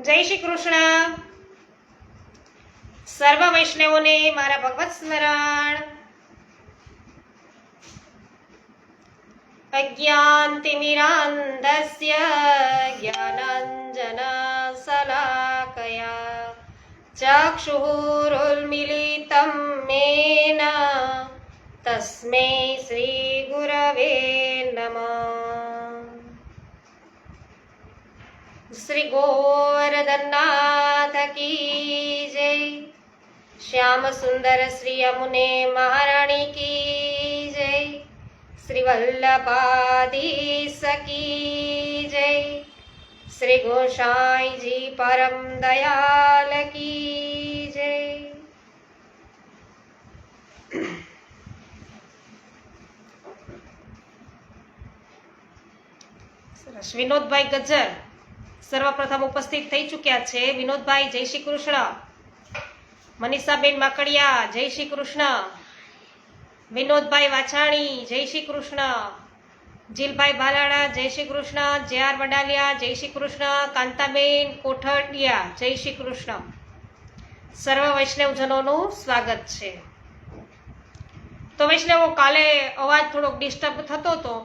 જય શ્રી કૃષ્ણ. સર્વ વૈષ્ણવોને મારા ભગવત સ્મરણ. અજ્ઞાનતિમિરાન્ધસ્ય જ્ઞાનાંજનશલાકયા ચક્ષુરુન્મિલિतं મેન તસ્મૈ શ્રી ગુરવે નમઃ. શ્રી ગોવર્ધનનાથ કી જય. શ્યામ સુંદર શ્રી યમુને મહારાણી કી જય. શ્રી વલ્લભાધીશ કી જય. શ્રી ગોસાઈજી પરમ દયાલ કી જય. સરસ. વિનોદભાઈ ગજ્જર સર્વપ્રથમ ઉપસ્થિત થઈ ચૂક્યા છે. વિનોદભાઈ જય શ્રી કૃષ્ણ. મનીષાબેન માકડિયા જય શ્રી કૃષ્ણ. વિનોદભાઈ વાછાણી જય શ્રી કૃષ્ણ. જીલભાઈ ભાલાડા જય શ્રી કૃષ્ણ. જે.આર. વડાલિયા જય શ્રી કૃષ્ણ. કાંતાબેન કોઠડિયા જય શ્રી કૃષ્ણ. સર્વ વૈષ્ણવજનોનું સ્વાગત છે. તો વૈષ્ણવો, કાલે અવાજ થોડોક ડિસ્ટર્બ થતો હતો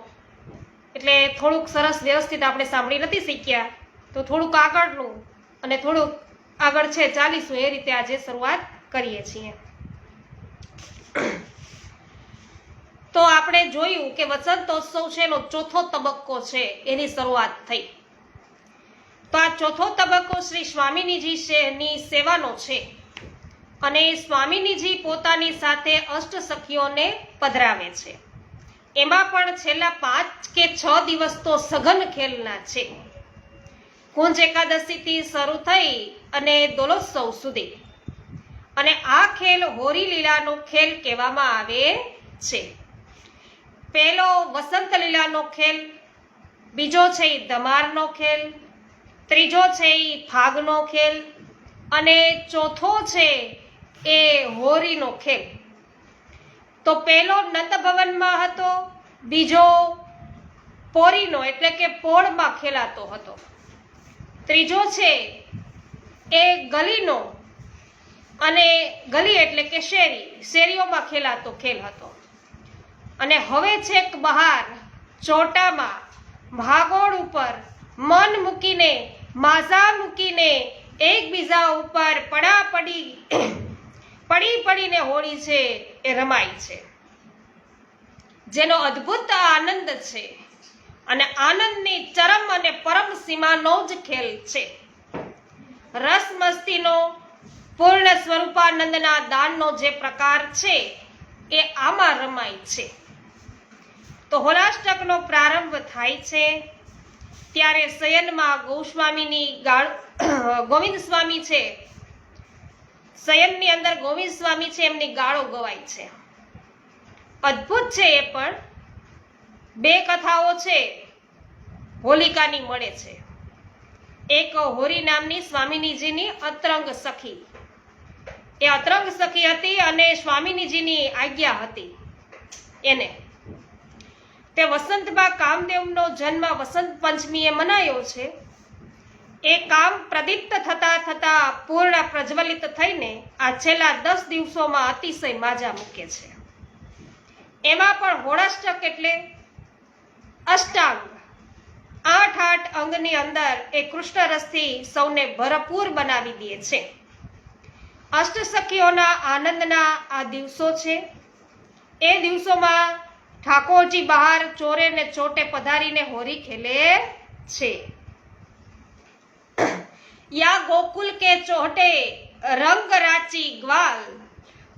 એટલે થોડુંક સરસ વ્યવસ્થિત આપણે સાંભળી નથી શીખ્યા, તો થોડુંક આગળનું અને થોડુંક આગળ છે ચાલીશું એ રીતે આજે શરૂઆત કરીએ છીએ. તો આપણે જોયું કે વસંતોત્સવ છે એનો ચોથો તબક્કો છે, એની શરૂઆત થઈ. તો આ ચોથો તબક્કો શ્રી સ્વામિનીજીની સેવાનો છે અને સ્વામિનીજી પોતાની સાથે અષ્ટ સખીઓને પધરાવે છે. એમાં પણ છેલ્લા 5 કે 6 દિવસ તો સઘન ખેલના છે. કુંજ એકાદશીથી શરૂ થઈ અને દોલોત્સવ સુધી. અને આ ખેલ હોરી લીલાનો ખેલ કહેવામાં આવે છે. પહેલો વસંત લીલાનો ખેલ, બીજો છે એ ધમારનો ખેલ, ત્રીજો છે એ ફાગનો ખેલ અને ચોથો છે એ હોરીનો ખેલ. તો પહેલો નંદભવનમાં હતો, બીજો પોરીનો એટલે કે પોળમાં ખેલાતો હતો, ત્રીજો છે એ ગલીનો અને ગલી એટલે કે શેરીઓમાં ખેલાતો ખેલ હતો. અને હવે છેક બહાર ચોટામાં ભાગોળ ઉપર મન મૂકીને માઝા મૂકીને એકબીજા ઉપર પડીને હોળી છે એ રમાય છે, જેનો અદ્ભુત આનંદ છે અને આનંદની ચરમ અને પરમ સીમાનો જ ખેલ છે. રસ મસ્તીનો પૂર્ણ સ્વરૂપાનંદના દાનનો જે પ્રકાર છે એ આમાં રમાય છે. તો હોલાષ્ટકનો પ્રારંભ થાય છે ત્યારે શયનમાં ગોવિંદ સ્વામી છે, શયનની અંદર ગોવિંદ સ્વામી છે, એમની ગાળો ગવાય છે. અદ્ભુત છે. એ પણ 2 કથાઓ છે હોલિકાની મળે છે. એક હોરી નામની સ્વામિનીજીની અતરંગ સખી, એ અતરંગ સખી હતી અને સ્વામિનીજીની આજ્ઞા હતી એને. તે વસંતમાં કામદેવનો જન્મ વસંત પંચમીએ મનાયો છે. એ કામ પ્રદીપ્ત થતા પૂર્ણ પ્રજ્વલિત થઈને આ છેલ્લા 10 દિવસોમાં અતિશય માજા મૂકે છે. એમાં પણ હોળાષ્ટક એટલે અષ્ટાંગ, 8 અંગની અંદર એ કૃષ્ણ રસથી સૌને ભરપૂર બનાવી દે છે. અષ્ટ સખીઓના આનંદના આ દિવસો છે. એ દિવસોમાં ઠાકોરજી બહાર ચોરે ને ચોટે પધારીને હોરી ખેલે છે. યા ગોકુલ કે ચોટે રંગ રાચી ગ્વાલ,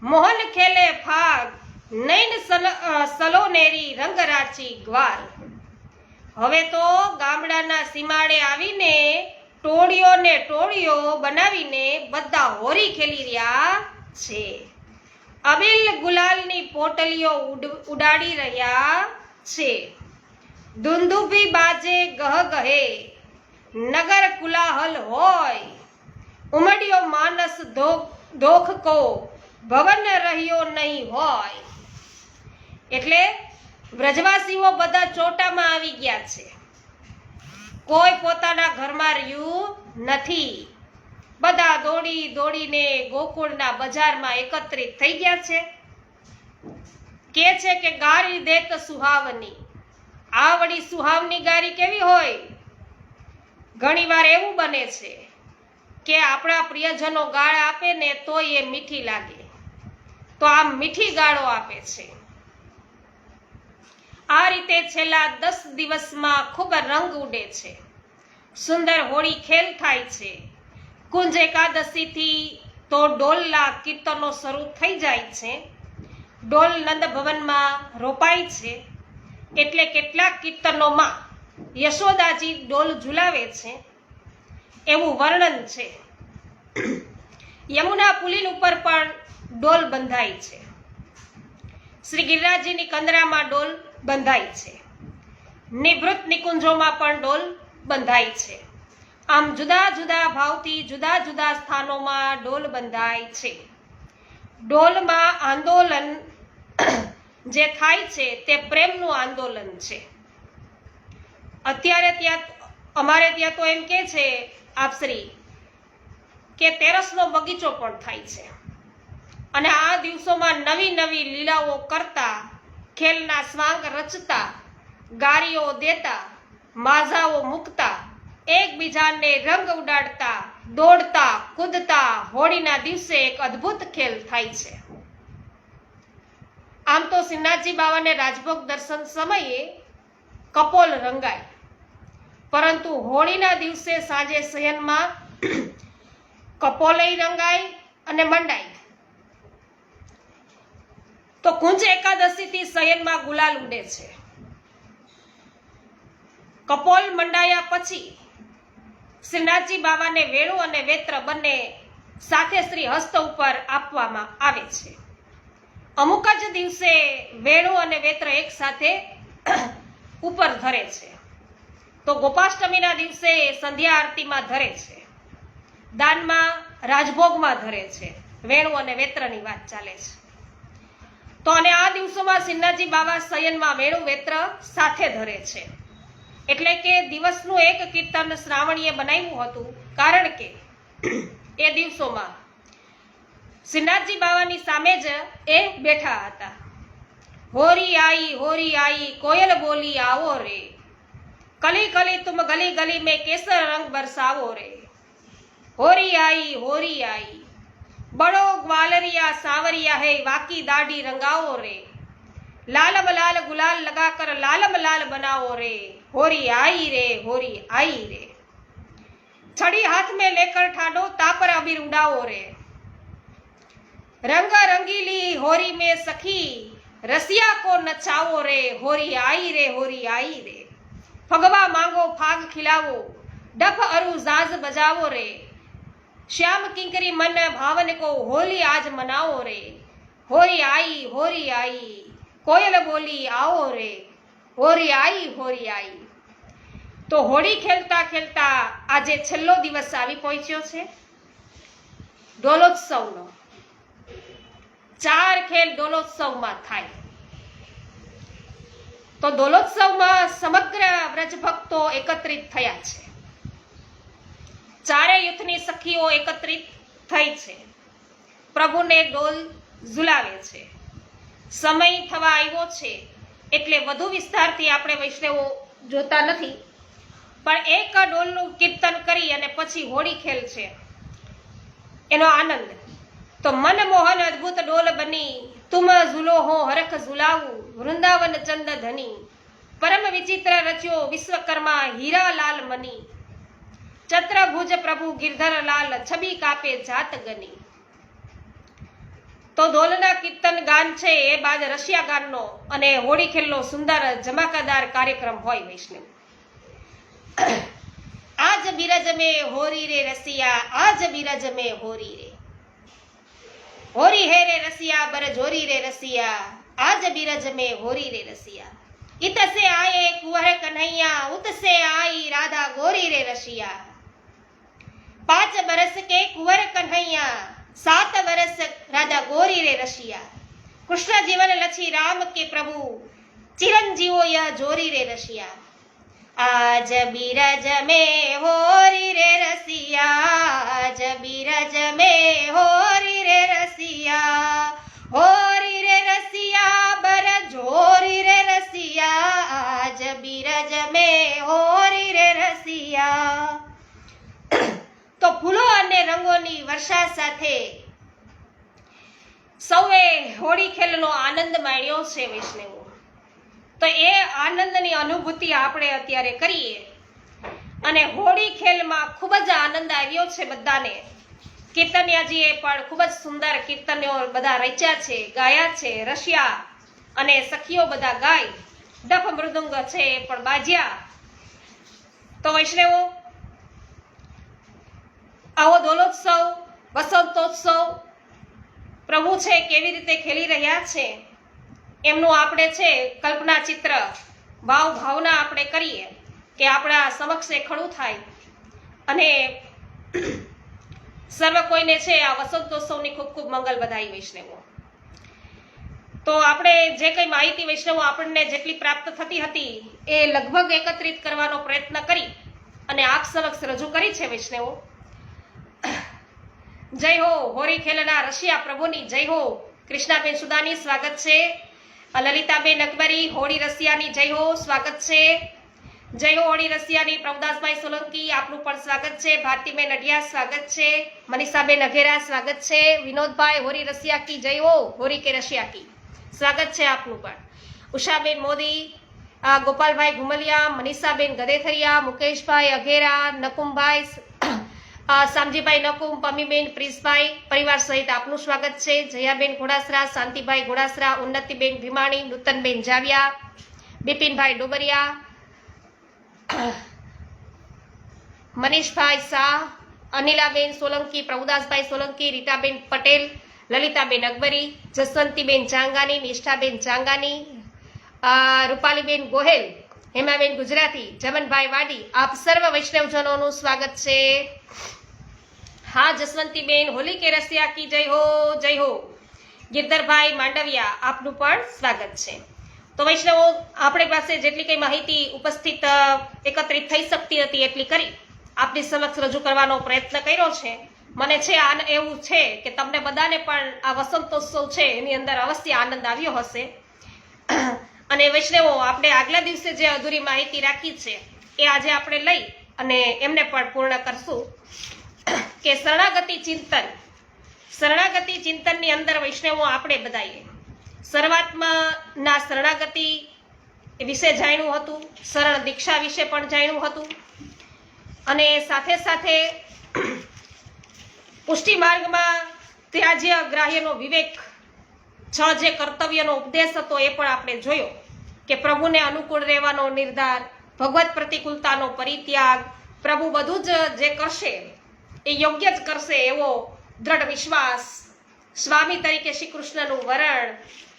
મોહન ખેલે ફાગ નૈન સલોનેરી રંગ રાચી ગ્વાલ. હવે તો ગામડાના સીમાડે આવીને ટોળીઓ બનાવીને બધા હોરી ખેલી રહ્યા છે. અબીલ ગુલાલની પોટલીઓ ઉડાડી રહ્યા છે. દુંદુભી બાજે ગહે, નગર કુલાહલ હોય, ઉમડ્યો માનસ દોખ કો ભવન રહ્યો નહીં હોય. એટલે વ્રજવાસીઓ બધા ચોટામાં આવી ગયા છે. કોઈ પોતાના ઘરમાં રહ્યું નથી. બધા દોડી દોડીને ગોકુળના બજારમાં એકત્રિત થઈ ગયા છે. કે છે કે ગારી દેત સુહાવની. આ વળી સુહાવની ગારી કેવી હોય? ઘણીવાર એવું બને છે કે આપણા પ્રિયજનો ગાળ આપે ને તોય એ મીઠી લાગે, તો આમ મીઠી ગાળો આપે છે. આ રીતે છેલ્લા 10 દિવસમાં ખૂબ રંગ ઉડે છે. સુંદર હોળી ખેલ થાય છે. કુંજ એકાદશીથી તો ડોલના કીર્તનો શરૂ થઈ જાય છે. ડોલ નંદ ભવનમાં રોપાય છે, એટલે કેટલાક કીર્તનોમાં યશોદાજી ડોલ ઝુલાવે છે એવું વર્ણન છે. યમુના પુલીન ઉપર પણ ડોલ બંધાય છે. શ્રી ગિરિરાજજીની કંદરામાં ડોલ બંધાય છે. નિવૃત્ત નિકુંજોમાં પણ ડોલ બંધાય છે. આમ જુદા જુદા ભાવથી જુદા જુદા સ્થાનોમાં ડોલ બંધાય છે. ડોલમાં આંદોલન જે થાય છે તે પ્રેમનું આંદોલન છે. અત્યારે ત્યાં અમારે ત્યાં તો એમ કે છે આપશ્રી કે તેરસનો બગીચો પણ થાય છે, અને આ દિવસોમાં નવી નવી લીલાઓ કરતા, ખેલના સ્વાંગ રચતા, ગારીઓ દેતા, માઝાઓ મૂકતા, એકબીજાને રંગ ઉડાડતા, દોડતા કૂદતા હોળીના દિવસે એક અદ્ભુત ખેલ થાય છે. આમ તો શ્રીનાથજી બાવાને રાજભોગ દર્શન સમયે કપોલ રંગાય, પરંતુ હોળીના દિવસે સાંજે શયનમાં કપોલય રંગાય અને મંડાય. તો કુંજ એકાદશીથી શયનમાં ગુલાલ ઉડે છે. કપોલ મંડાયા પછી શ્રીનાથજી બાવાને વેણુ અને વેત્ર બંને સાથે શ્રી હસ્ત ઉપર આપવામાં આવે છે. અમુક જ દિવસે વેણુ અને વેત્ર એક સાથે ઉપર ધરે છે. તો ગોપાષ્ટમીના દિવસે સંધ્યા આરતીમાં ધરે છે, દાનમાં રાજભોગમાં ધરે છે. વેણુ અને વેત્રની વાત ચાલે છે. તો અને આ દિવસોમાં શ્રીનાથજી બાવા શયનમાં વેણુ વેત્ર સાથે ધરે છે. એટલે કે દિવસનું એક કીર્તન શ્રાવણીએ બનાવ્યું હતું, કારણ કે એ દિવસોમાં શ્રીનાથજી બાવાની સામે જ એ બેઠા હતા. હોરી આઈ કોયલ બોલી આવો રે, કલી કલી તુમ ગલી ગલી में केसर रंग बरसावो रे. होरी आई बड़ो ग्वालरिया सांवरिया है वाकी दाढ़ी रंगाओ रे. लालम लाल गुलाल लगाकर लालम लाल बनाओ रे. होरी आई रे. छड़ी हाथ में लेकर ठाडो तापर अबीर उड़ाओ रे. रंगा रंगीली होरी में सखी रसिया को नचाओ रे. होरी आई रे. फगवा मांगो फाग खिलावो, डफ अरु जाज बजावो रे. श्याम किंकरी मन भावन को होली आज मनाओ रे. होरी आई कोयल बोली आओ रे. होरी आई. તો હોળી ખેલતા ખેલતા આજે છેલ્લો દિવસ આવી પહોંચ્યો છે ડોલોત્સવનો. 4 ખેલ ડોલોત્સવમાં થાય. તો ડોલોત્સવમાં સમગ્ર વ્રજ ભક્તો એકત્રિત થયા છે. ચારે યુથની સખીઓ એકત્રિત થઈ છે. પ્રભુને ડોલ ઝુલાવે છે. સમય થવા આવ્યો છે એટલે વધુ વિસ્તારથી આપણે વૈષ્ણવો જોતા નથી, પણ એક ડોલનું કીર્તન કરી અને પછી હોળી ખેલ છે એનો આનંદ. તો મનમોહન અદ્ભુત ડોલ બની તુમ ઝૂલો હો હરખ ઝુલાવું વૃંદાવન ચંદ ધની. પરમ વિચિત્ર રચ્યો વિશ્વકર્મા હીરા લાલ મની. ચત્રભુજ પ્રભુ ગિરધર લાલ છબી કાપે જાત ગની. તો ડોલના કીર્તન ગાન છે એ બાદ રશિયા ગાનનો અને હોળી ખેલનો સુંદર જમાકાદાર કાર્યક્રમ હોય વૈષ્ણવ. આજ બિરજ में होरी रे रसिया, आज बिरज में होरी रे. होरी है रे रसिया बर जोरी रे रसिया, आज बिरज में होरी रे रसिया. इत से आए कुंवर कन्हैया, उत से आई राधा गोरी रे रसिया. 5 बरस के कुंवर कन्हैया, 7 बरस राधा गोरी रे रसिया. कृष्ण जीवन लछी राम के प्रभु, चिरंजीवो यह जोरी रे रसिया. આજ બિરજ में હોરી રે રસિયા, આજ બિરજ में હોરી રે રસિયા, હોરી રે રસિયા બર જોરી રે રસિયા, આજ બિરજ में હોરી રે રસિયા. તો ફૂલો અને રંગોની વર્ષા સાથે સૌએ હોળી ખેલનો આનંદ માણ્યો છે વૈષ્ણવો. તો એ આનંદની અનુભૂતિ આપણે અત્યારે કરીએ. અને હોળી ખેલમાં ખૂબ જ આનંદ આવ્યો છે બધાને. કીર્તનિયાજીએ પણ ખૂબ જ સુંદર કીર્તનો બધા રચ્યા છે, ગાયા છે, રસ્યા, અને સખીઓ બધા ગાય, ડફ મૃદુંગ છે એ પણ બાજ્યા. તો વૈષ્ણવો, આવો દોલોત્સવ, વસંતોત્સવ પ્રભુ છે કેવી રીતે ખેલી રહ્યા છે એમનું આપણે છે કલ્પના ચિત્ર, ભાવના આપણે કરીએ કે આપણા સમક્ષ એ ખડું થાય. અને સર્વ કોઈને છે આ વસંતોત્સવની ખૂબ ખૂબ મંગલ બધાઈ વૈષ્ણવો. તો આપણે જે કંઈ માહિતી વૈષ્ણવો આપણને જેટલી પ્રાપ્ત થતી હતી એ લગભગ એકત્રિત કરવાનો પ્રયત્ન કરી અને આપ સમક્ષ રજૂ કરી છે વૈષ્ણવો. જય હો હોળી ખેલના રશિયા પ્રભુની જય હો. કૃષ્ણાબેન સુદાની સ્વાગત છે. લલિતાબેન અકબરી હોળી રશિયાની જય હો, સ્વાગત છે. જય હો હોળી રશિયાની પ્રભુદાસભાઈ સોલંકી આપનું પણ સ્વાગત છે. ભારતીબેન અઢિયા સ્વાગત છે. મનીષાબેન અઘેરા સ્વાગત છે. વિનોદભાઈ હોળી રશિયા કી જય હો, હોળી કે રશિયા કી સ્વાગત છે આપનું પણ. ઉષાબેન મોદી, ગોપાલભાઈ ઘુમલિયા, મનીષાબેન ગદેથરિયા, મુકેશભાઈ અઘેરા, નકુમભાઈ, શામજીભાઈ નકુમ, પમીબેન પ્રિસભાઈ પરિવાર સહિત આપનું સ્વાગત છે. જયાબેન ઘોડાસરા, શાંતિભાઈ ઘોડાસરા, ઉન્નતિબેન ભીમાણી, નૂતનબેન જાવિયા, બિપિનભાઈ ડોબરિયા, મનીષભાઈ શાહ, અનિલાબેન સોલંકી, પ્રભુદાસભાઈ સોલંકી, રીટાબેન પટેલ, લલિતાબેન અકબરી, જસવંતીબેન ચાંગાની, નિષ્ઠાબેન ચાંગાની, રૂપાલીબેન ગોહેલ, હેમાબેન ગુજરાતી, જમનભાઈ વાડી, આપ સર્વ વૈષ્ણવજનોનું સ્વાગત છે. હા જસવંતીબેન, હોલી કે રસિયા કી જય હો, જય હો. ગિરધરભાઈ માંડવિયા, આપનું પણ સ્વાગત છે. તો વૈષ્ણવો, આપણી પાસે જેટલી કઈ માહિતી ઉપસ્થિત એકત્રિત થઈ શકતી હતી એટલી કરી આપની સમક્ષ રજૂ કરવાનો પ્રયત્ન કર્યો છે. મને છે એવું છે કે તમને બધાને પણ આ વસંતોત્સવ છે એની અંદર અવશ્ય આનંદ આવ્યો હશે. અને વૈષ્ણવો, આપણે આગલા દિવસે જે અધૂરી માહિતી રાખી છે એ આજે આપણે લઈ અને એમને પણ પૂર્ણ કરશું. કે શરણાગતિ ચિંતનની અંદર વૈષ્ણવો આપણે બધાએ શરૂઆતમાં ના શરણાગતિ વિશે જાણ્યું હતું, શરણ દીક્ષા વિશે પણ જાણ્યું હતું, અને સાથે સાથે પુષ્ટિ માર્ગમાં ત્યાજ્ય ગ્રાહ્યનો વિવેક, જે કર્તવ્યનો ઉપદેશ હતો એ પણ આપણે જોયો. કે પ્રભુને અનુકૂળ રહેવાનો નિર્ધાર, ભગવત પ્રતિકૂળતાનો પરિત્યાગ, પ્રભુ બધું જ જે કરશે એ યોગ્ય જ કરશે એવો દ્રઢ વિશ્વાસ, સ્વામી તરીકે શ્રી કૃષ્ણનું વરણ,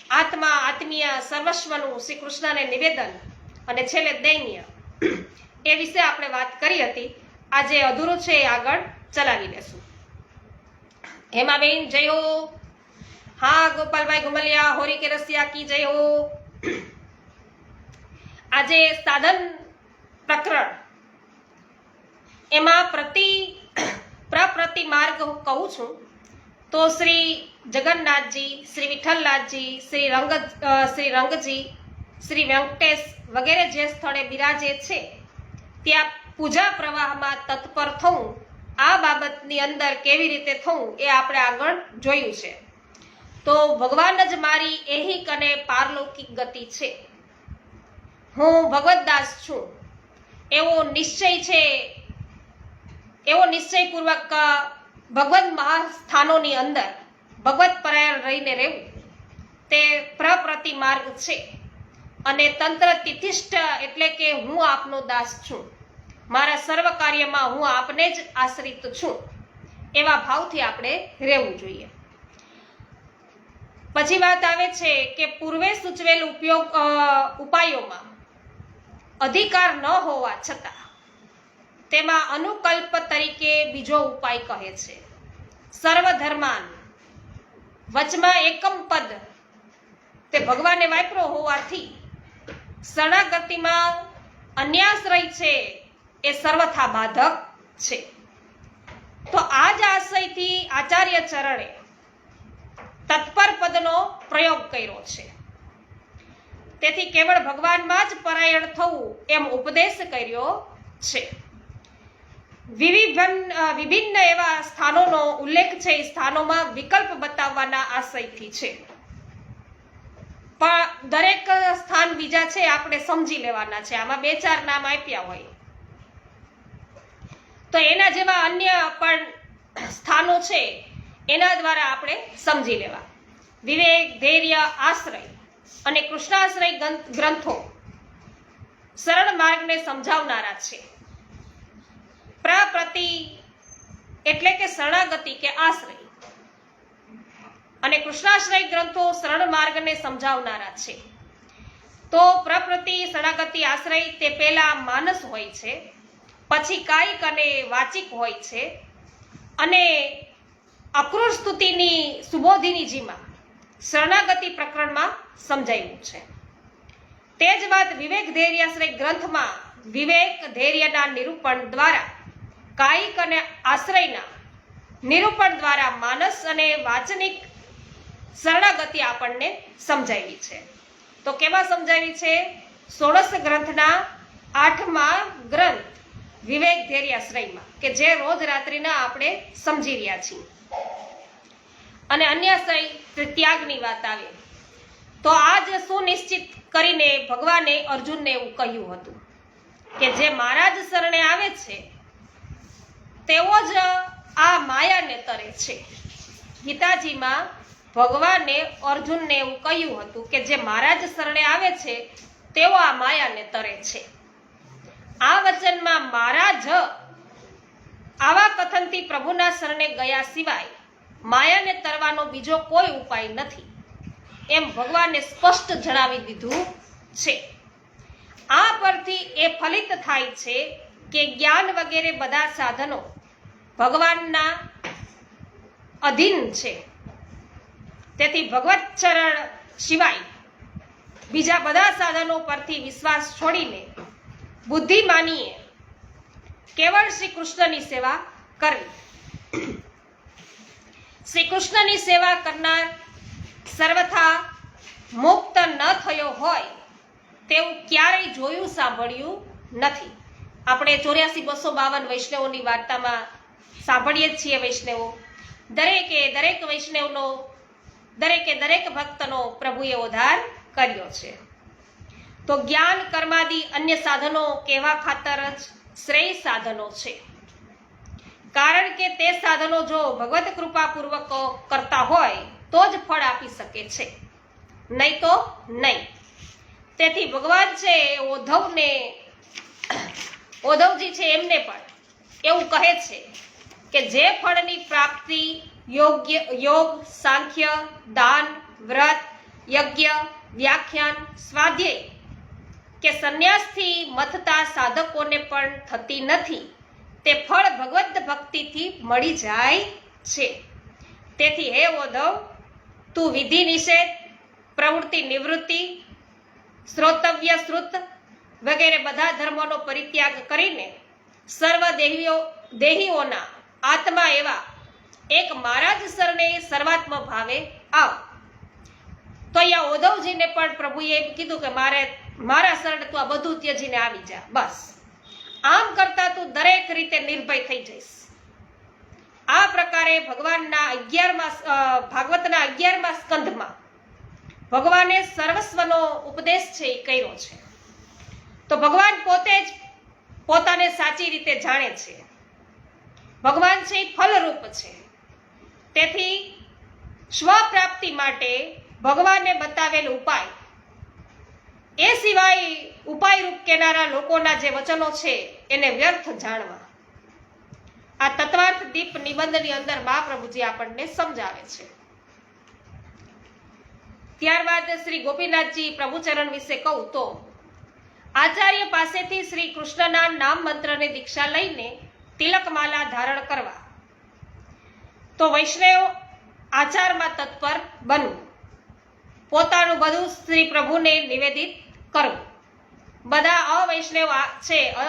આત્મા આત્મીય સર્વસ્વનું શ્રી કૃષ્ણને નિવેદન, અને છેલ્લે દૈન્ય, એ વિશે આપણે વાત કરી હતી. આજે અધૂરું છે એ આગળ ચલાવી લેશું. હેમાબેન જય હો. હા ગોપાલભાઈ ઘુમલિયા, હોરી કે રસિયા કી જય હો. આજે સાધન પ્રકરણ એમાં પ્રપ્રતિ માર્ગ કહું છું તો શ્રી જગન્નાથજી, શ્રી વિઠ્ઠલનાથજી, શ્રી રંગજી, શ્રી વેંકટેશ વગેરે જે સ્થળે બિરાજે છે ત્યાં પૂજા પ્રવાહમાં તત્પર થવું, આ બાબતની અંદર કેવી રીતે થવું એ આપણે આગળ જોયું છે. તો ભગવાન જ મારી એહિક અને પારલૌકિક ગતિ છે, હું ભગવતદાસ છું એવો નિશ્ચય છે, એવો નિશ્ચયપૂર્વક ભગવત મહાસ્થાનોની અંદર ભગવત પરાયણ રહીને રહેવું તે પ્રપ્રતિ માર્ગ છે. અને તંત્ર તિથિષ્ઠ એટલે કે હું આપનો દાસ છું, મારા સર્વ કાર્યમાં હું આપને જ આશ્રિત છું, એવા ભાવથી આપણે રહેવું જોઈએ. પછી વાત આવે છે કે પૂર્વે સૂચવેલ ઉપાયોમાં અધિકાર ન હોવા છતાં તેમાં અનુકલ્પ તરીકે બીજો ઉપાય કહે છે. સર્વધર્માન, વચમાં એકમ પદ તે ભગવાને વાપરો હોવાથી શરણાગતિમાં અન્યાશ્રય છે એ સર્વથા બાધક છે. તો આ જ આશયથી આચાર્ય ચરણે તત્પર પદનો પ્રયોગ કર્યો છે. તેથી કેવળ ભગવાનમાં જ પરાયણ થવું એમ ઉપદેશ કર્યો છે. વિભિન્ન એવા સ્થાનોનો ઉલ્લેખ છે. એ સ્થાનોમાં વિકલ્પ બતાવવાના આશયથી છે, પણ દરેક સ્થાન બીજા છે આપણે સમજી લેવાના છે. આમાં 2-4 નામ આપ્યા હોય તો એના જેવા અન્ય પણ સ્થાનો છે એના દ્વારા આપણે સમજી લેવા. વિવેક, ધૈર્ય, આશ્રય અને કૃષ્ણાશ્રય ગ્રંથો સરળ માર્ગને સમજાવનારા છે. પ્રતિ એટલે કે શરણાગતિ કે આશ્રય અને કૃષ્ણાશ્રય ગ્રંથો સરળ માર્ગને સમજાવનારા છે. તો પ્રતિ, શરણાગતિ, આશ્રય તે પહેલા માનસ હોય છે, પછી કાયિક અને વાચિક હોય છે, અને અક્રૂર સ્તુતિની સુબોધિનીજીમાં શરણાગતિ પ્રકરણમાં સમજાયું છે. તે જ વાત વિવેક ધૈર્યાશ્રય ગ્રંથમાં વિવેક ધૈર્યના નિરૂપણ દ્વારા, કાયિક અને આશ્રયના નિરૂપણ દ્વારા માનસ અને વાચનિક શરણાગતિ આપણને સમજાવી છે. તો કેવા સમજાવી છે? 16 ગ્રંથના 8મા ગ્રંથ વિવેક ધૈર્યાશ્રયમાં, કે જે રોજ રાત્રિના આપણે સમજી રહ્યા છીએ. અને અન્યાશ્રય ત્યાગની વાત આવે તો આજ સુનિશ્ચિત કરીને ભગવાને અર્જુનને એવું કહ્યું હતું કે જે મારા જ શરણે આવે છે તેઓ જ આ માયાને તરે છે. ગીતાજીમાં ભગવાને અર્જુનને એવું કહ્યું હતું કે જે મારા જ શરણે આવે છે તેઓ આ માયાને તરે છે. આ વચનમાં મારા જ આવા કથનથી પ્રભુના શરણે ગયા સિવાય માયાને તરવાનો બીજો કોઈ ઉપાય નથી એમ ભગવાને સ્પષ્ટ જણાવી દીધું છે. આ પરથી એ ફલિત થાય છે કે જ્ઞાન વગેરે બધા સાધનો ભગવાનના અધીન છે. તેથી ભગવત ચરણ સિવાય બીજા બધા સાધનો પરથી વિશ્વાસ છોડીને બુદ્ધિ માનીએ કેવળ શ્રી કૃષ્ણની સેવા કરવી. શ્રી કૃષ્ણની સેવા કરનાર સર્વથા મુક્ત ન થયો હોય તેવું ક્યારેય જોયું સાંભળ્યું નથી. આપણે 84-252 વૈષ્ણવોની વાર્તામાં સાંભળીએ જ છીએ. વૈષ્ણવો દરેક વૈષ્ણવનો દરેક ભક્તનો પ્રભુએ ઉદ્ધાર કર્યો છે. તો જ્ઞાન, કર્માદિ અન્ય સાધનો કહેવા ખાતર જ શ્રેષ્ઠ સાધનો છે. કારણ કે તે સાધનો જો ભગવત કૃપાપૂર્વક કરતા હોય તો જ ફળ આપી શકે છે, નહીં તો નહીં. તેથી ભગવાન છે ઉદ્ધવજી છે એમને પણ એવું કહે છે કે જે ફળની પ્રાપ્તિ યોગ, સાંખ્ય, દાન, વ્રત, યજ્ઞ, વ્યાખ્યાન, સ્વાધ્યાય કે સંન્યાસથી મથતા સાધકોને પણ થતી નથી તે ફળ ભગવત ભક્તિથી મળી જાય છે. તેથી હે ઉદ્ધવ, તું વિધિ નિષેધ, પ્રવૃત્તિ નિવૃત્તિ, શ્રોતવ્ય શ્રુત વગેરે બધા ધર્મોનો પરિત્યાગ કરીને સર્વ દેહીઓના આત્મા એવા એક મારા જ શરણે સર્વાત્મ ભાવે આવ. તો અહીંયા ઉદ્ધવજીને પણ પ્રભુએ એમ કીધું કે મારા શરણે તું આ બધું ત્યજીને આવી જા. બસ આમ કરતા તું દરેક રીતે નિર્ભય થઈ જઈશ. આ પ્રકારે ભગવાનના 11મા સ્કંધમાં ભગવાને સર્વસ્વનો ઉપદેશ છે એ કર્યો છે. તો ભગવાન પોતે જ પોતાને સાચી રીતે જાણે છે. ભગવાન છે એ ફલરૂપ છે. તેથી સ્વપ્રાપ્તિ માટે ભગવાને બતાવેલ ઉપાય એ સિવાય ઉપાય રૂપ કેનારા લોકોના જે વચનો છે એને વ્યર્થ જાણવા આ તત્વાર્થ દીપ નિબંધની અંદર મહાપ્રભુજી આપણને સમજાવે છે. ત્યારબાદ શ્રી ગોપીનાથજી પ્રભુચરણ વિશે કહું તો આચાર્ય પાસેથી શ્રી કૃષ્ણના નામ મંત્રને દીક્ષા લઈને તિલકમાલા ધારણ કરવા. તો વૈષ્ણવ આચારમાં તત્પર બનવું, પોતાનું બધું શ્રી પ્રભુને નિવેદિત કરવું, બધા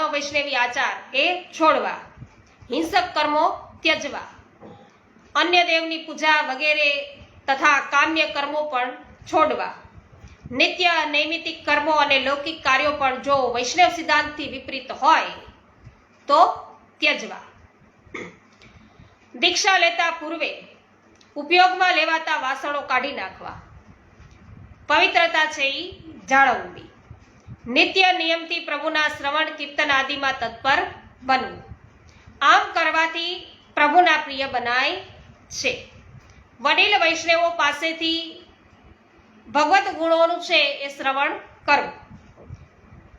અવૈષ્ણવી આચાર એ છોડવા, હિંસક કર્મો ત્યજવા, અન્ય દેવની પૂજા વગેરે તથા કામ્ય કર્મો પણ છોડવા, નિત્ય નૈમિતિક કર્મો અને લૌકિક કાર્યો પણ જો વૈષ્ણવ સિદ્ધાંતથી વિપરીત હોય તો ત્યજવા. દીક્ષા લેતા પૂર્વે ઉપયોગમાં લેવાતા વાસણો કાઢી નાખવા, પવિત્રતા છે એ જાળવવી, નિત્ય નિયમથી પ્રભુના શ્રવણ કીર્તન આદિમાં તત્પર બનવું. આમ કરવાથી પ્રભુના પ્રિય બનાય છે. વડીલ વૈષ્ણવો પાસેથી ભગવત ગુણોનું છે એ શ્રવણ કરવું,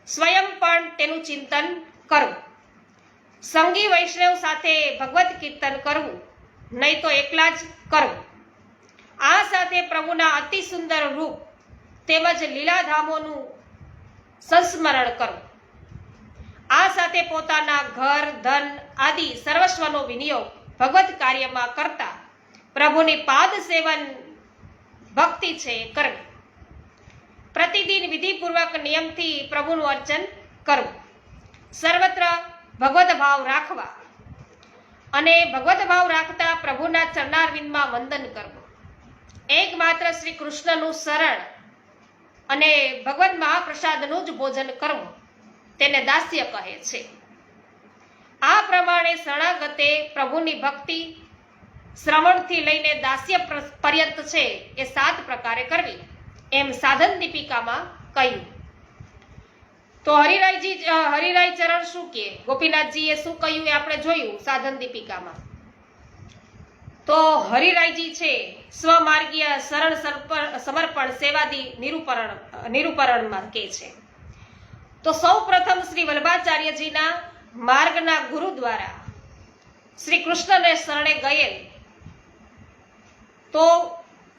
સ્વયં પણ તેનું ચિંતન કરવું, સંગી વૈષ્ણવ સાથે ભગવત કીર્તન કરવું, નહીં તો એકલા જ કરવું. આ સાથે પ્રભુના અતિ સુંદર રૂપ તેમજ લીલાધામોનું સંસ્મરણ કરવું. આ સાથે પોતાના ઘર ધન આદિ સર્વસ્વનો વિનિયોગ ભગવત કાર્યમાં કરતા પ્રભુની પાદ સેવન ભક્તિ છે કરવી. પ્રતિદિન વિધિપૂર્વક નિયમથી પ્રભુનું અર્ચન કરવું, સર્વત્ર ભગવત ભાવ રાખવા અને ભગવત ભાવ રાખતા પ્રભુના ચરણારવિંદમાં વંદન કરવું. એકમાત્ર શ્રી કૃષ્ણનું શરણ અને ભગવત મહાપ્રસાદનું જ ભોજન કરવું તેને દાસ્ય કહે છે. આ પ્રમાણે શરણાગતે પ્રભુની ભક્તિ શ્રવણથી લઈને દાસ્ય પર્યંત છે એ 7 પ્રકારે કરવી એમ સાધન દીપિકામાં કહ્યું. તો હરિરાય ચરણ શું કે, ગોપીનાથજીએ શું કહ્યું એ આપણે જોયું સાધન દીપિકામાં. તો હરિરાયજી છે સ્વમાર્ગીય શરણ સમર્પણ સેવાદી નિરૂપરણમાં કે છે. તો સૌ પ્રથમ શ્રી વલ્લભાચાર્યજીના માર્ગના ગુરુ દ્વારા શ્રી કૃષ્ણને શરણે ગયેલ, તો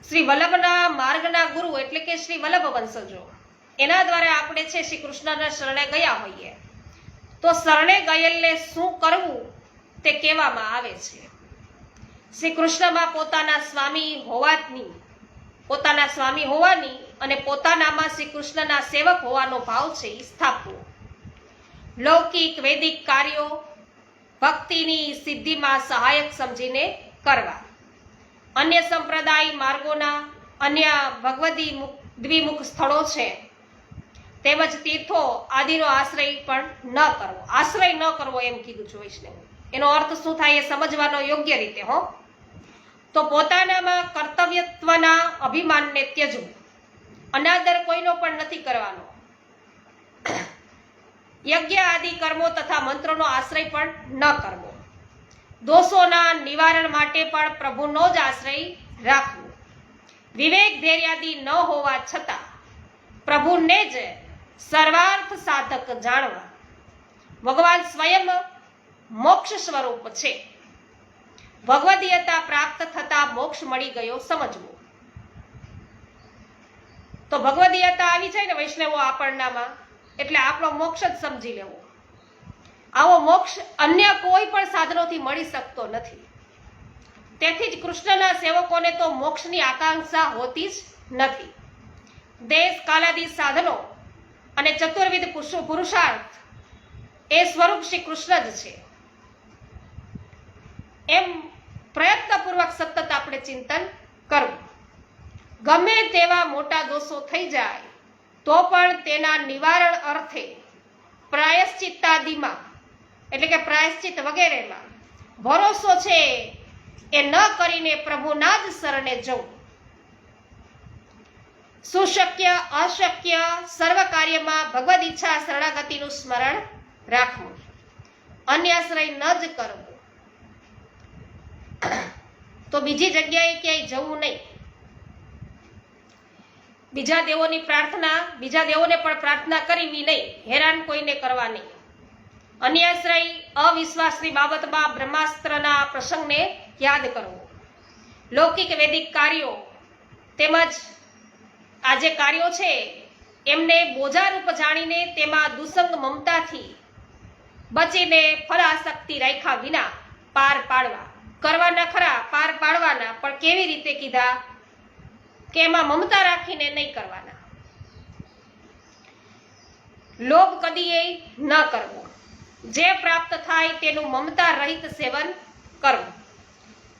શ્રી વલ્લભના માર્ગના ગુરુ એટલે કે શ્રી વલ્લભ વંશજો, એના દ્વારા આપણે છે શ્રી કૃષ્ણના શરણે ગયા હોઈએ તો શરણે ગયેલને શું કરવું તે કહેવામાં આવે છે. શ્રી કૃષ્ણમાં પોતાના સ્વામી હોવાની અને પોતાનામાં શ્રી કૃષ્ણના સેવક હોવાનો ભાવ છે એ સ્થાપવો. લૌકિક વૈદિક કાર્યો ભક્તિની સિદ્ધિમાં સહાયક સમજીને કરવા. અન્ય સંપ્રદાય માર્ગોના અન્ય ભગવદી દ્વિમુખ સ્થળો છે તેમજ તીર્થો આદિનો આશ્રય પણ ન કરવો. આશ્રય ન કરવો એમ કીધું છે વૈષ્ણવ. એનો અર્થ શું થાય એ સમજવાનો યોગ્ય રીતે હો. તો પોતાનામાં કર્તવ્યત્વના અભિમાનને ત્યજવું. અનાદર કોઈનો પણ નથી કરવાનો. યજ્ઞ આદિ કર્મો તથા મંત્રોનો આશ્રય પણ ન કરવો. દોષોના નિવારણ માટે પણ પ્રભુનો જ આશ્રય રાખવો. વિવેક ધૈર્યાદિ ન હોવા છતાં પ્રભુને જ સર્વાર્થ સાધક જાણવા. ભગવાન સ્વયં મોક્ષ સ્વરૂપ છે. ભગવદીયતા પ્રાપ્ત થતા મોક્ષ મળી ગયો સમજવું. તો ભગવદીયતા આવી જાય ને વૈષ્ણવો આપણનામાં એટલે આપણો મોક્ષ જ સમજી લેવો. આવો મોક્ષ અન્ય કોઈ પણ સાધનોથી મળી શકતો નથી. તેથી જ કૃષ્ણના સેવકોને તો મોક્ષની આકાંક્ષા હોતી જ નથી. દેશ કાલાદી સાધનો અને ચતુર્વિધ પુરુષાર્થ એ સ્વરૂપ શ્રી કૃષ્ણ જ છે એમ પ્રયત્નપૂર્વક સતત આપણે ચિંતન કરવું. ગમે તેવા મોટા દોષો થઈ જાય તો પણ તેના નિવારણ અર્થે પ્રાયશ્ચિત્તાદિમાં એટલે કે પ્રાયશ્ચિત વગેરેમાં ભરોસો છે એ ન કરીને પ્રભુના જ શરણે જવું. સુશક્ય અશક્ય સર્વ કાર્યમાં ભગવદ ઈચ્છા શરણાગતિનું સ્મરણ રાખવું. અન્ય આશ્રય ન જ કરવું. તો બીજી જગ્યાએ ક્યાંય જવું નહીં. બીજા દેવોને પણ પ્રાર્થના કરવી નહીં. હેરાન કોઈને કરવા નહીં. અન્યાશ્રય અવિશ્વાસની બાબતમાં બ્રહ્માસ્ત્રના પ્રસંગને યાદ કરવો. લૌકિક વૈદિક કાર્યો તેમજ આ જે કાર્યો છે એમને બોજારૂપ જાણીને તેમાં દુસંગ મમતાથી બચીને ફલાસક્તિ રાખ્યા વિના પાર પાડવા. કરવાના ખરા, પાર પાડવાના, પણ કેવી રીતે કીધા કે એમાં મમતા રાખીને નહીં કરવાના. લોભ કદીએ ન કરવો, જે પ્રાપ્ત થાય તેનું મમતા રહિત સેવન કરવું,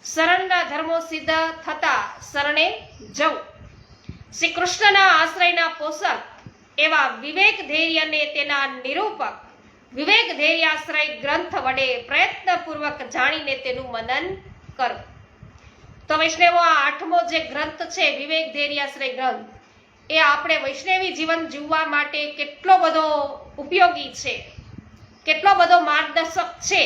શરણના ધર્મો સિદ્ધ થતા શરણે જવું, શ્રી કૃષ્ણના આશ્રયના પોષક એવા વિવેક ધૈર્યને તેના નિરૂપક વિવેક ધૈર્યાશ્રય ગ્રંથ વડે પ્રયત્નપૂર્વક જાણીને તેનું મનન કરવું. તો વૈષ્ણવો, આ 8મો જે ગ્રંથ છે વિવેક ધૈર્યાશ્રય ગ્રંથ, એ આપણે વૈષ્ણવી જીવન જીવવા માટે કેટલો બધો ઉપયોગી છે, કેટલો બધો માર્ગદર્શક છે.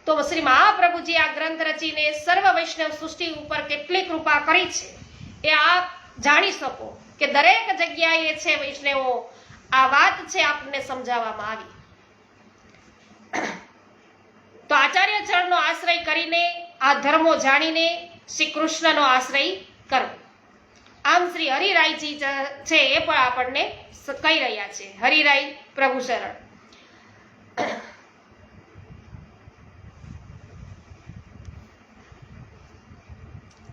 તો શ્રી મહાપ્રભુજી આ ગ્રંથ રચીને સર્વ વૈષ્ણવ સૃષ્ટિ ઉપર કેટલી કૃપા કરી છે એ આપ જાણી શકો કે દરેક જગ્યાએ છે વૈષ્ણવો આ વાત છે આપણને સમજાવવામાં આવી. તો આચાર્ય ચરણનો આશ્રય કરીને આ ધર્મો જાણીને શ્રી કૃષ્ણનો આશ્રય કરવો. આમ શ્રી હરિરાયજી છે એ પણ આપણને કહી રહ્યા છે. હરિરાય પ્રભુ શરણ.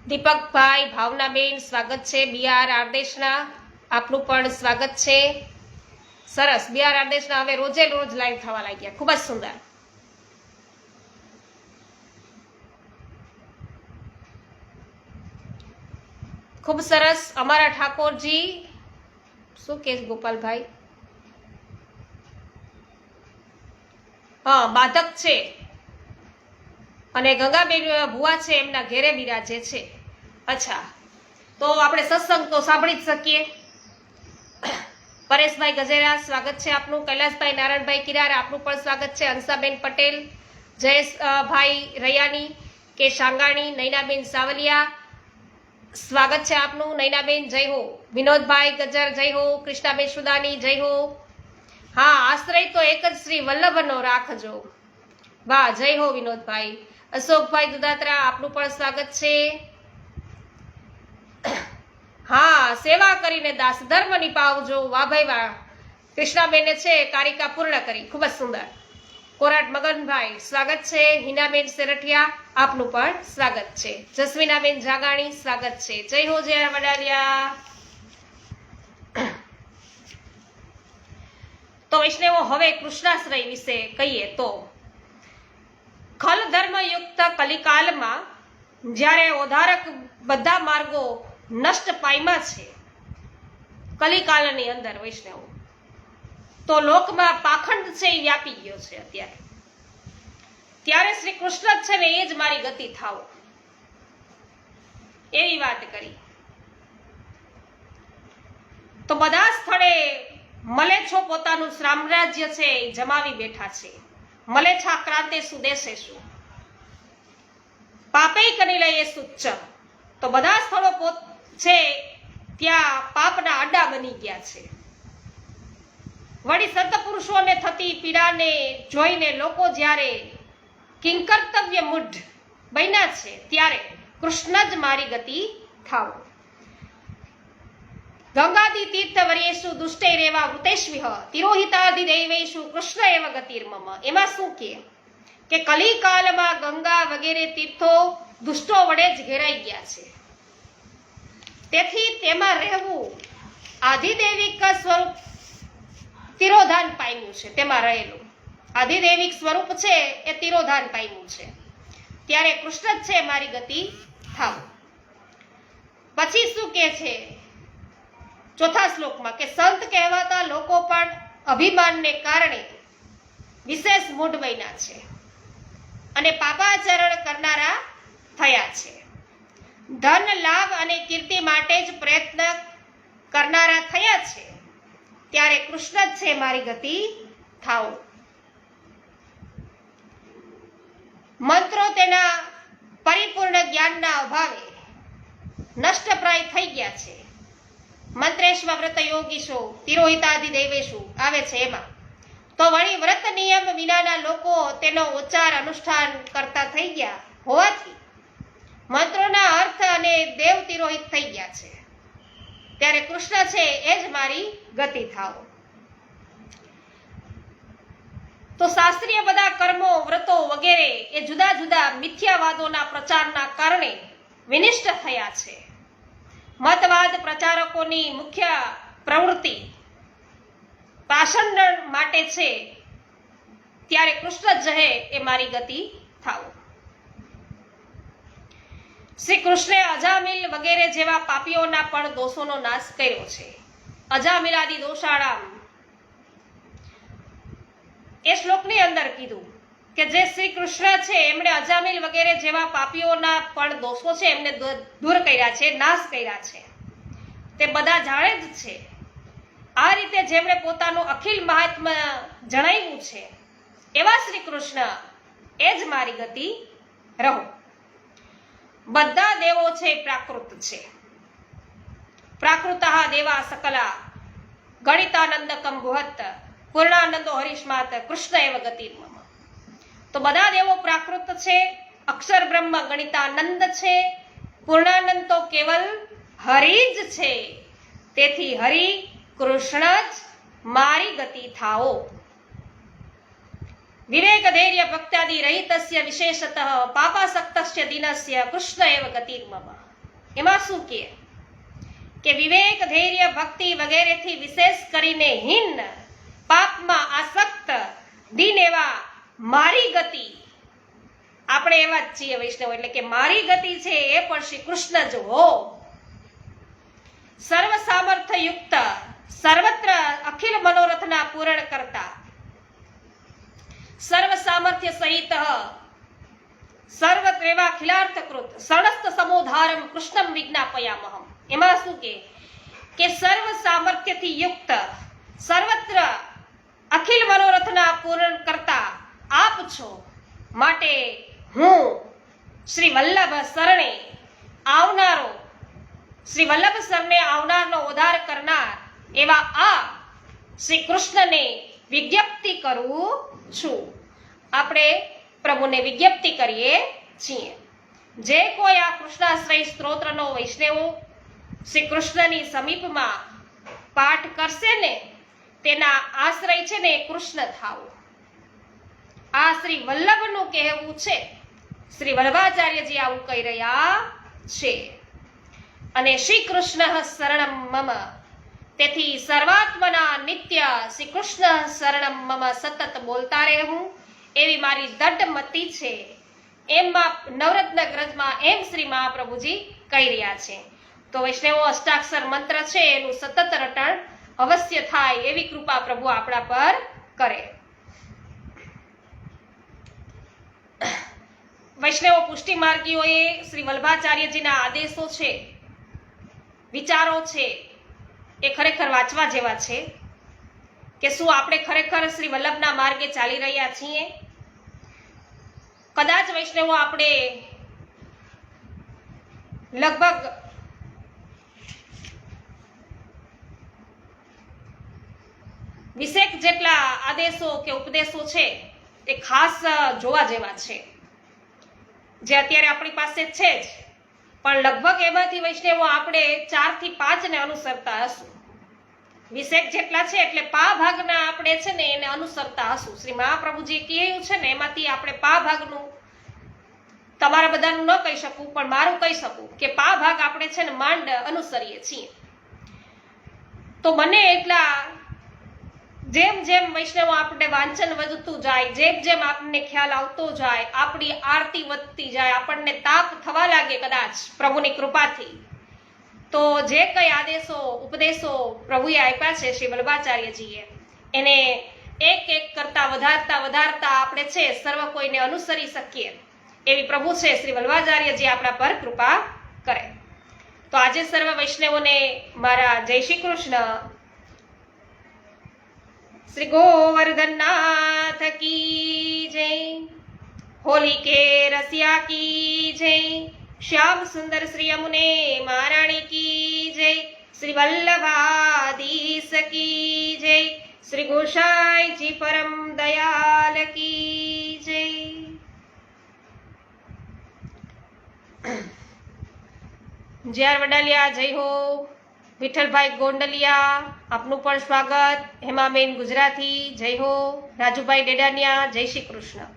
દીપકભાઈ, ભાવનાબેન સ્વાગત છે. બી.આર. આદેશના આપનું પણ સ્વાગત છે. સરસ. બી.આર. આદેશના હવે રોજે રોજ લાઈવ થવા લાગ્યા, ખૂબ જ સુંદર. ખૂબ સરસ. અમારા ઠાકોરજી શું કે ગોપાલભાઈ? હા, બાધક છે અને ગંગાબેન ભુવા છે એમના ઘેરે બિરાજે છે. અચ્છા, તો આપણે સત્સંગ તો સાંભળી જ શકીએ. પરેશભાઈ ગજેરા સ્વાગત છે આપનું. કૈલાસભાઈ નારાયણભાઈ કિરાર આપનું પણ સ્વાગત છે. હંસાબેન પટેલ, જયેશભાઈ રૈયાણી કે શાંગાણી, નૈનાબેન સાવલિયા સ્વાગત છે આપનું. નૈનાબેન જય હો. વિનોદભાઈ ગજર જય હો. કૃષ્ણાબેન સુદાની જય હો. હા, આશ્રય તો એક જ શ્રી વલ્લભનો રાખજો. વાહ, જય હો વિનોદભાઈ. અશોકભાઈ દુદાત્રા આપનું પણ સ્વાગત છે. હા, સેવા કરીને દાસ ધર્મ નિભાવજો. વાહ ભાઈ વાહ. કૃષ્ણાબેને છે કારિકા પૂર્ણ કરી, ખૂબ જ સુંદર. કોરાટ મગનભાઈ સ્વાગત છે. હિનાબેન સેરઠિયા આપનું પણ સ્વાગત છે. જસ્મીનાબેન જાગાણી સ્વાગત છે. જય હો જય વડાલિયા. તો વૈષ્ણવો, હવે કૃષ્ણાશ્રય વિશે કહીએ તો ખલ ધર્મયુક્ત કલિકાલમાં જ્યારે ઓધારક બધા માર્ગો નષ્ટ પામ્યા છે કલિકાલની અંદર વૈષ્ણવ, તો લોકમાં પાખંડ છે એ વ્યાપી ગયો છે અત્યારે. ત્યારે શ્રી કૃષ્ણ છે ને એ જ મારી ગતિ થાવ એવી વાત કરી. તો બધા સ્થળે મલેચ્છો પોતાનું સામ્રાજ્ય છે એ જમાવી બેઠા છે. મલેચ્છા ક્રાંતે સુદેશે શું, પાપે કરી લઈએ સુચ્ચ. તો બધા સ્થળો છે ત્યાં પાપના અડ્ડા બની ગયા છે. વળી સંત પુરુષોને થતી પીડાને જોઈને લોકો જ્યારે કિંકર્તવ્ય મૂઢ બન્યા છે ત્યારે કૃષ્ણ જ મારી ગતિ થાવ. ગંગાદી તીર્થ વર્યેશુ દુષ્ટૈરેવા વૃતેષ્વિહ તિરોહિતાદિ દૈવેશુ કૃષ્ણ એવ ગતિર્મમ. એમાં શું કે કલિકાલમાં ગંગા વગેરે તીર્થો દુષ્ટો વડે જ ઘેરાઈ ગયા છે. તેથી તેમાં રહેવું આધિદૈવિક સ્વરૂપ તિરોધાન પામ્યું છે. તેમાં રહેલું આધિદૈવિક સ્વરૂપ છે એ તિરોધાન પામ્યું છે. ત્યારે કૃષ્ણ જ છે મારી ગતિ થાવ. પછી શું કે છે ચોથા શ્લોકમાં કે સંત કહેવાતા લોકો પણ અભિમાનને કારણે વિશેષ મૂઢ બન્યા છે અને પાપાચરણ કરનારા થયા છે. ધન લાભ અને કીર્તિ માટે જ પ્રયત્ન કરનારા થયા છે. ત્યારે કૃષ્ણ જ છે મારી ગતિ થાવ. મંત્રો તેના પરિપૂર્ણ જ્ઞાનના અભાવે નષ્ટપ્રાય થઈ ગયા છે. મંત્રેશ્વ વ્રત યોગીશો તિરોહિતાદિ દૈવેશુ આવે છે એમાં. તો વળી વ્રત નિયમ વિનાના લોકો તેનો ઉચ્ચાર અનુષ્ઠાન કરતા થઈ ગયા હોવાથી મંત્રોના અર્થ અને દેવ તિરોહિત થઈ ગયા છે. ત્યારે કૃષ્ણ છે એ જ મારી ગતિ થાવ. તો શાસ્ત્રીય બધા કર્મો વ્રતો વગેરે એ જુદા જુદા મિથ્યાવાદોના પ્રચારના કારણે વિનિષ્ટ થયા છે. મતવાદ પ્રચારકોની મુખ્ય પ્રવૃત્તિ પ્રાસંડ માટે છે, ત્યારે કૃષ્ણ જ રહે એ મારી ગતિ થાઓ. શ્રી કૃષ્ણે અજામિલ વગેરે જેવા પાપીઓના પણ દોષોનો નાશ કર્યો છે. અજામિલાદિ દોષાણામ એ શ્લોકની અંદર કીધું કે જે શ્રી કૃષ્ણ છે એમણે અજામિલ વગેરે જેવા પાપીઓના પણ દોષો છે એમને દૂર કર્યા છે, નાશ કર્યા છે. તે બધા જાણે જ છે. આ રીતે જેમણે પોતાનું અખિલ મહાત્મ્ય જણાવ્યું છે એવા શ્રી કૃષ્ણ એ જ મારી ગતિ રહો. બધા દેવો છે પ્રાકૃત છે. પ્રાકૃતઃ દેવા સકલા ગણિતાનંદકમ ગુહત પૂર્ણાનંદો હરીશ્માત કૃષ્ણ એવ ગતિર્મમ. તો બધા દેવો પ્રાકૃત છે, અક્ષર બ્રહ્મ ગણિતાનંદ છે, પૂર્ણાનંદ તો કેવલ હરિ જ છે. તેથી હરિ કૃષ્ણ જ મારી ગતિ થાઓ. વિવેક ધૈર્ય ભક્ત્યાદિ રહિતસ્ય વિશેષતઃ પાપાસક્તસ્ય દિનસ્ય કૃષ્ણ એવ ગતિર્મમ. એમાં શું કે વિવેક ધૈર્ય ભક્તિ વગેરેથી વિશેષ કરીને હીન, પાપમાં આસક્ત, દિન એવા મારી ગતિ, આપણે એવા જ છીએ વૈષ્ણવ, એટલે કે મારી ગતિ છે એ પણ શ્રી કૃષ્ણ જ હો. સર્વ સામર્થ્ય યુક્ત, સર્વત્ર અખિલ મનોરથના પૂરણ કરતા, સર્વ સામર્થ્ય સહિત, સર્વત્રેવાખિલાર્થકૃત, સણસ્ત સમોધારમ કૃષ્ણમ વિજ્ઞાપયામહમ. એમાં શું કે સર્વ સામર્થ્યથી યુક્ત, સર્વત્ર અખિલ મનોરથના પૂર્ણ કરતા આપ છો. માટે હું શ્રી વલ્લભ શરણે આવનારો, શ્રી વલ્લભ શરણે આવનારનો ઉદ્ધાર કરનાર એવા આ શ્રી કૃષ્ણને વિજ્ઞપ્તિ કરું છું. આપણે પ્રભુને વિજ્ઞપ્તિ કરીએ છીએ. જે કોઈ આ કૃષ્ણાશ્રય સ્ત્રોત્રનો વૈષ્ણવો શ્રી કૃષ્ણની સમીપમાં પાઠ કરશે ને તેના આશ્રય છે ને કૃષ્ણ થાવું. આ શ્રી વલ્લભનું કહેવું છે. શ્રી વલ્લભાચાર્યજી આવું કહી રહ્યા છે. અને શ્રી કૃષ્ણ શરણમ મમ, તેથી સર્વાત્મના નિત્ય શ્રી કૃષ્ણ શરણમ મમ સતત બોલતા રહેવું એવી મારી દઢ મતિ છે. એમાં નવરત્ન ગ્રંથમાં એમ શ્રી મહાપ્રભુજી કહી રહ્યા છે. તો વૈષ્ણવો અષ્ટાક્ષર મંત્ર છે એનું સતત રટણ અવશ્ય થાય એવી કૃપા પ્રભુ આપણા પર કરે. વૈષ્ણવો પુષ્ટિ માર્ગીઓએ શ્રી વલ્લભાચાર્યજીના આદેશો છે, વિચારો છે, એ ખરેખર વાંચવા જેવા છે કે શું આપણે ખરેખર શ્રી વલ્લભના માર્ગે ચાલી રહ્યા છીએ. કદાચ વૈષ્ણવો આપણે લગભગ 20 જેટલા આદેશો કે ઉપદેશો છે એ ખાસ જોવા જેવા છે, જે અત્યારે આપણી પાસે છે જ. પણ લગભગ એમાંથી વૈષ્ણવો આપણે 4 થી 5 ને અનુસરતા હશું. 20 જેટલા છે એટલે પા ભાગના આપણે છે ને એને અનુસરતા હશું. શ્રી મહાપ્રભુજી કહ્યું છે ને એમાંથી આપણે પા ભાગનું, તમારા બધાનું ન કહી શકું પણ મારું કહી શકું કે પા ભાગ આપણે છે ને માંડ અનુસરીએ છીએ. તો બને એટલા જેમ જેમ વૈષ્ણવ આપણે વાંચન વધતું જાય, જેમ જેમ આપણને ખ્યાલ આવતો જાય, આપણી આરતી વધતી જાય, આપણને તાપ થવા લાગે કદાચ પ્રભુની કૃપાથી, તો જે કઈ આદેશો ઉપદેશો પ્રભુએ આપ્યા છે શ્રી વલ્લભાચાર્યજીએ, એને એક એક કરતા વધારતા આપણે છે સર્વ કોઈને અનુસરી શકીએ એવી પ્રભુ છે શ્રી વલ્લભાચાર્યજી આપણા પર કૃપા કરે. તો આજે સર્વ વૈષ્ણવોને મારા જય શ્રી કૃષ્ણ. શ્રી ગોવર્ધનનાથ કી જય, હોલી કે રસિયા કી જય, શ્યામ સુંદર શ્રી યમુને મહારાણી કી જય, શ્રી વલ્લભાધીશ કી જય, શ્રી ગોસાઈજી પરમ દયાલ કી જય. જ્યાર વડાલિયા જય હો. વિઠ્ઠલભાઈ ગોંડલિયા આપનું પણ સ્વાગત. હેમાબેન ગુજરાતી જય હો. રાજુભાઈ ડેડાનિયા જય શ્રી કૃષ્ણ.